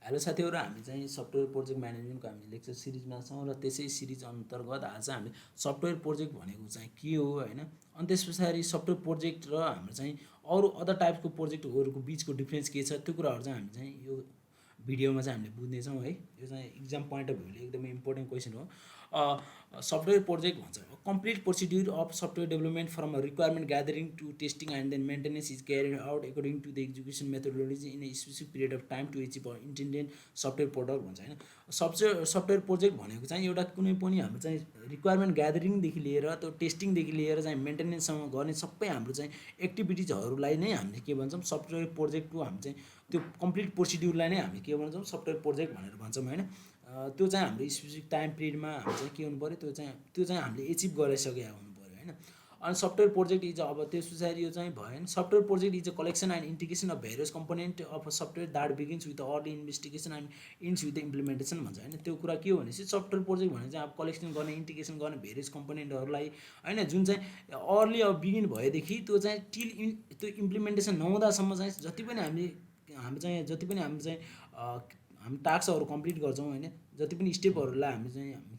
Hello साथीहरु, हामी चाहिँ सफ्टवेयर प्रोजेक्ट म्यानेजमेन्टको हामी लेक्चर सिरिजमा छौँ र त्यसै सिरिज अन्तर्गत आज हामीले सफ्टवेयर प्रोजेक्ट भनेको चाहिँ के हो हैन, अनि त्यसपछाडि सफ्टवेयर प्रोजेक्ट र हाम्रो चाहिँ अरू अदर टाइपको प्रोजेक्टहरूको बिचको डिफरेन्स के छ त्यो कुराहरू चाहिँ हामी चाहिँ यो भिडियोमा चाहिँ हामीले बुझ्नेछौँ है। यो चाहिँ एक्जाम पोइन्ट अफ भ्यूले एकदमै इम्पोर्टेन्ट क्वेसन हो। सफ्टवेयर प्रोजेक्ट भन्छ complete procedure of software development from a requirement gathering to testing and then maintenance is carried out according to the execution methodology in a specific period of time to achieve intended software product भन्छ होइन। Software project भनेको चाहिँ एउटा कुनै पनि हाम्रो चाहिँ requirement ग्यादरिङदेखि लिएर त्यो टेस्टिङदेखि लिएर चाहिँ मेन्टेनेन्ससम्म गर्ने सबै हाम्रो चाहिँ एक्टिभिटिजहरूलाई नै हामीले के भन्छौँ सफ्टवेयर प्रोजेक्टको हामी चाहिँ त्यो कम्प्लिट प्रोसिड्युरलाई नै हामी के भन्छौँ सफ्टवेयर प्रोजेक्ट भनेर भन्छौँ होइन। त्यो चाहिँ हाम्रो स्पेसिफिक टाइम पिरियडमा हामी चाहिँ के हुनु पऱ्यो त्यो चाहिँ हामीले एचिभ गरिसकेका हुनु पऱ्यो होइन। अनि सफ्टवेयर प्रोजेक्ट इज अब त्यस पछाडि यो चाहिँ भएन। Software project is a collection and integration of various component of a software that begins with early investigation and ends with the implementation भन्छ होइन। त्यो कुरा के हो भनेपछि सफ्टवेयर प्रोजेक्ट भने चाहिँ अब कलेक्सन गर्ने इन्टिग्रेसन गर्ने भेरियस कम्पोनेन्टहरूलाई होइन, जुन चाहिँ अर्ली अब बिगिन भएदेखि त्यो चाहिँ त्यो इम्प्लिमेन्टेसन नहुँदासम्म चाहिँ जति पनि हामी टास्कहरू कम्प्लिट गर्छौँ होइन, जति पनि स्टेपहरूलाई हामी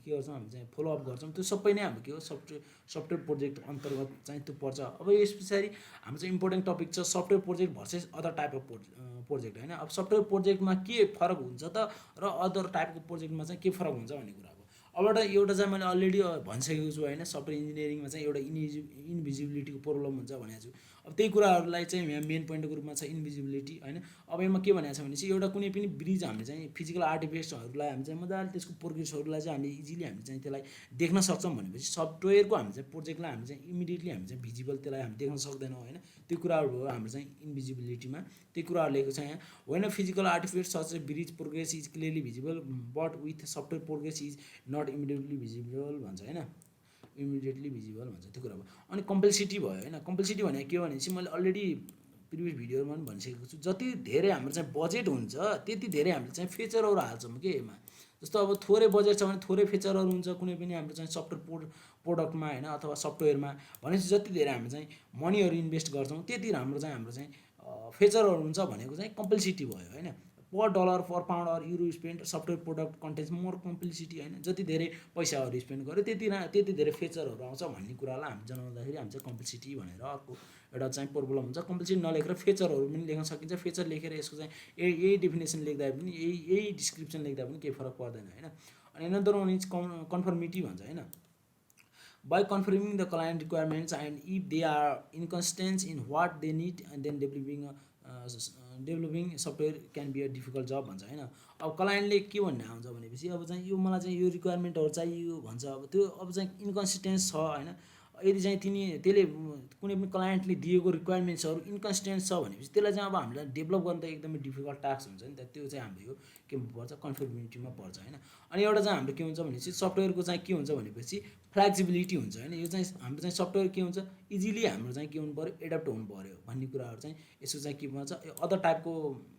के गर्छौँ हामी चाहिँ फलोअप गर्छौँ त्यो सबै नै हाम्रो के हो सफ्टवेयर प्रोजेक्ट अन्तर्गत चाहिँ त्यो पर्छ। अब यस पछाडि हाम्रो चाहिँ इम्पोर्टेन्ट टपिक छ software project versus other type of project होइन। अब सफ्टवेयर प्रोजेक्टमा के फरक हुन्छ त र अदर टाइपको प्रोजेक्टमा चाहिँ के फरक हुन्छ भन्ने कुरा अब एउटा चाहिँ मैले अलरेडी भनिसकेको छु होइन। सफ्टवेयर इन्जिनियरिङमा चाहिँ एउटा इन्भिजिबिलिटीको प्रब्लम हुन्छ भनेको छु। अब त्यही कुराहरूलाई चाहिँ यहाँ मेन पोइन्टको रूपमा छ इन्भिजिबिलिटी होइन। अब यसमा के भनेको छ भनेपछि एउटा कुनै पनि ब्रिज हामीले चाहिँ फिजिकल आर्टिफेक्ट्सहरूलाई हामी चाहिँ मजाले त्यसको प्रोग्रेसहरूलाई चाहिँ हामीले इजिली हामी चाहिँ त्यसलाई देख्न सक्छौँ भनेपछि सफ्टवेयरको हामी चाहिँ प्रोजेक्टलाई हामी चाहिँ इमिडिएटली हामी चाहिँ भिजिबल त्यसलाई हामी देख्न सक्दैनौँ होइन। त्यो कुराहरू भयो हाम्रो चाहिँ इन्भिजिबिलिटीमा त्यो कुराहरू लेखेको छ यहाँ। होइन physical artefacts such a bridge progress is clearly visible but with software progress is not immediately visible भन्छ होइन। इमिडिएटली भिजिबल भन्छ त्यो कुरा भयो। अनि कम्प्लेक्सिटी भयो होइन। कम्प्लेक्सिटी भनेको के हो भनेपछि मैले अलरेडी प्रिभियस भिडियोमा पनि भनिसकेको छु जति धेरै हाम्रो चाहिँ बजेट हुन्छ त्यति धेरै हामीले चाहिँ फिचरहरू हाल्छौँ कि यसमा। जस्तो अब थोरै बजेट छ भने थोरै फिचरहरू हुन्छ कुनै पनि हाम्रो चाहिँ सफ्टवेयर प्रोडक्टमा होइन अथवा सफ्टवेयरमा भनेपछि जति धेरै हामी चाहिँ मनीहरू इन्भेस्ट गर्छौँ त्यति हाम्रो चाहिँ फिचरहरू हुन्छ भनेको चाहिँ कम्प्लेक्सिटी भयो होइन। Per dollar per pound or euro spend software product contains more complexity होइन। जति धेरै पैसाहरू स्पेन्ड गर्यो त्यति धेरै फिचरहरू आउँछ भन्ने कुरालाई हामी जनाउँदाखेरि हामी चाहिँ कम्प्लेक्सिटी भनेर अर्को एउटा चाहिँ प्रब्लम हुन्छ। कम्प्लेक्सिटी नलेखेर फिचरहरू पनि लेख्न सकिन्छ। फिचर लेखेर यसको चाहिँ यही डेफिनेसन लेख्दा पनि यही डिस्क्रिप्सन लेख्दा पनि केही फरक पर्दैन होइन। अनि अनदर वान इज कन्फर्मिटी भन्छ होइन। By confirming the client requirements and if they are inconsistent in what they need and then developing software can be a difficult job भन्छ होइन। अब क्लाइन्टले के भन्ने आउँछ भनेपछि अब चाहिँ यो मलाई चाहिँ यो रिक्वायरमेन्टहरू चाहियो भन्छ। अब त्यो अब चाहिँ इन्कन्सिस्टेन्स छ होइन। यदि चाहिँ त्यसले कुनै पनि क्लाइन्टले दिएको रिक्वायरमेन्ट्सहरू इन्कन्सिस्टेन्ट छ भनेपछि त्यसलाई चाहिँ अब हामीलाई डेभलप गर्न त एकदमै डिफिकल्ट टास्क हुन्छ नि त। त्यो चाहिँ हाम्रो यो केमा पर्छ कन्फर्मिटीमा पर्छ होइन। अनि एउटा चाहिँ हाम्रो के हुन्छ भनेपछि सफ्टवेयरको चाहिँ के हुन्छ भनेपछि फ्लेक्सिबिलिटी हुन्छ होइन। यो चाहिँ हाम्रो चाहिँ सफ्टवेयर के हुन्छ इजिली हाम्रो चाहिँ के हुनु पऱ्यो एडप्ट हुनु पऱ्यो भन्ने कुराहरू चाहिँ यसो चाहिँ के भन्छ अदर टाइपको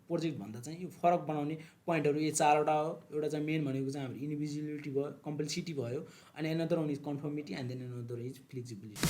प्रोजेक्ट भन्दा चाहिँ यो फरक बनाउने पोइन्टहरू यो चारवटा हो। एउटा चाहिँ मेन भनेको चाहिँ हाम्रो इन्भिजिबिलिटी भयो, कम्प्लेक्सिटी भयो, अनि another one is conformity and then another is flexibility.